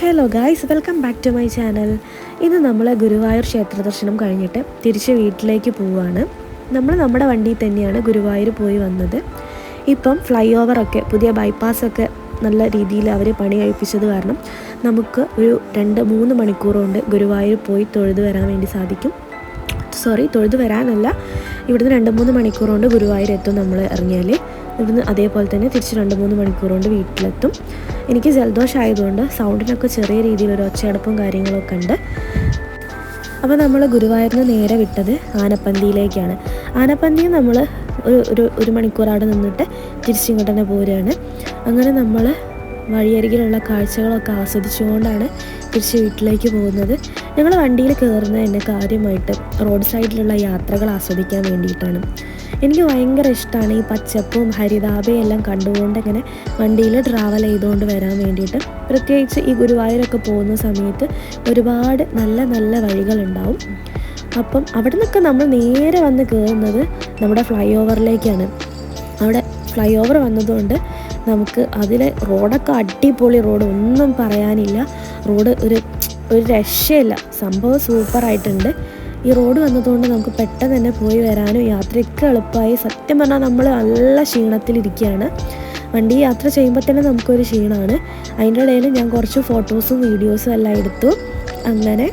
Hello guys, welcome back to my channel. ഇന്ന് നമ്മൾ ഗുരുവായൂർ ക്ഷേത്ര ദർശനം കഴിഞ്ഞിട്ട് തിരിച്ച് വീട്ടിലേക്ക് പോവുകയാണ്. നമ്മൾ നമ്മുടെ വണ്ടിയിൽ തന്നെയാണ് ഗുരുവായൂർ പോയി വന്നത്. ഇപ്പം ഫ്ലൈ ഓവറൊക്കെ പുതിയ ബൈപ്പാസൊക്കെ നല്ല രീതിയിൽ അവർ പണി കഴിപ്പിച്ചത് കാരണം നമുക്ക് ഒരു 2-3 മണിക്കൂർ കൊണ്ട് ഗുരുവായൂർ പോയി തൊഴുത് വരാൻ വേണ്ടി സാധിക്കും. തൊഴുത് വരാനല്ല, ഇവിടുന്ന് 2-3 മണിക്കൂർ കൊണ്ട് ഗുരുവായൂർ എത്തും. നമ്മൾ ഇറങ്ങിയാൽ ഇവിടുന്ന് അതേപോലെ തന്നെ തിരിച്ച് 2-3 മണിക്കൂർ കൊണ്ട് വീട്ടിലെത്തും. എനിക്ക് ജലദോഷമായതുകൊണ്ട് സൗണ്ടിനൊക്കെ ചെറിയ രീതിയിലൊരു ഒച്ചയടപ്പും കാര്യങ്ങളൊക്കെ ഉണ്ട്. അപ്പോൾ നമ്മൾ ഗുരുവായൂരിന് നേരെ വിട്ടത് ആനപ്പന്തിയിലേക്കാണ്. ആനപ്പന്തിയിൽ നമ്മൾ ഒരു മണിക്കൂർ അവിടെ നിന്നിട്ട് തിരിച്ചിങ്ങോട്ട് തന്നെ പോരുകയാണ്. അങ്ങനെ നമ്മൾ വഴിയരികിലുള്ള കാഴ്ചകളൊക്കെ ആസ്വദിച്ചുകൊണ്ടാണ് തിരിച്ച് വീട്ടിലേക്ക് പോകുന്നത്. ഞങ്ങൾ വണ്ടിയിൽ കയറുന്നത് തന്നെ കാര്യമായിട്ട് റോഡ് സൈഡിലുള്ള യാത്രകൾ ആസ്വദിക്കാൻ വേണ്ടിയിട്ടാണ്. എനിക്ക് ഭയങ്കര ഇഷ്ടമാണ് ഈ പച്ചപ്പും ഹരിതാപയും എല്ലാം കണ്ടുകൊണ്ട് ഇങ്ങനെ വണ്ടിയിൽ ട്രാവൽ ചെയ്തുകൊണ്ട് വരാൻ വേണ്ടിയിട്ട്. പ്രത്യേകിച്ച് ഈ ഗുരുവായൂരൊക്കെ പോകുന്ന സമയത്ത് ഒരുപാട് നല്ല നല്ല വഴികളുണ്ടാവും. അപ്പം അവിടെ നിന്നൊക്കെ നമ്മൾ നേരെ വന്ന് കയറുന്നത് നമ്മുടെ ഫ്ലൈ ഓവറിലേക്കാണ്. അവിടെ ഫ്ലൈ ഓവർ വന്നതുകൊണ്ട് നമുക്ക് അതിലെ റോഡൊക്കെ അടിപൊളി റോഡ്, ഒന്നും പറയാനില്ല. റോഡ് ഒരു രക്ഷയില്ല, സംഭവം സൂപ്പറായിട്ടുണ്ട്. ഈ റോഡ് വന്നതുകൊണ്ട് നമുക്ക് പെട്ടെന്ന് തന്നെ പോയി വരാനും യാത്രയ്ക്ക് എളുപ്പമായി. സത്യം പറഞ്ഞാൽ നമ്മൾ നല്ല ക്ഷീണത്തിലിരിക്കുകയാണ്. വണ്ടി യാത്ര ചെയ്യുമ്പോൾ തന്നെ നമുക്കൊരു ക്ഷീണമാണ്. അതിൻ്റെ ഇടയിൽ ഞാൻ കുറച്ച് ഫോട്ടോസും വീഡിയോസും എല്ലാം എടുത്തു. അങ്ങനെ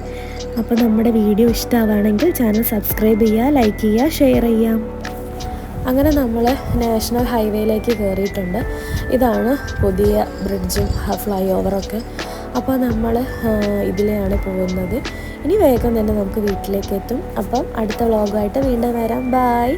അപ്പോൾ നമ്മുടെ വീഡിയോ ഇഷ്ടമാവുകയാണെങ്കിൽ ചാനൽ സബ്സ്ക്രൈബ് ചെയ്യുക, ലൈക്ക് ചെയ്യുക, ഷെയർ ചെയ്യാം. അങ്ങനെ നമ്മൾ നാഷണൽ ഹൈവേയിലേക്ക് കയറിയിട്ടുണ്ട്. ഇതാണ് പുതിയ ബ്രിഡ്ജും ഫ്ലൈ ഓവറൊക്കെ. അപ്പോൾ നമ്മൾ ഇതിലെയാണ് പോകുന്നത്. ഇനി വേഗം തന്നെ നമുക്ക് വീട്ടിലേക്ക് എത്തും. അപ്പം അടുത്ത വ്ളോഗായിട്ട് വീണ്ടും വരാം. ബൈ.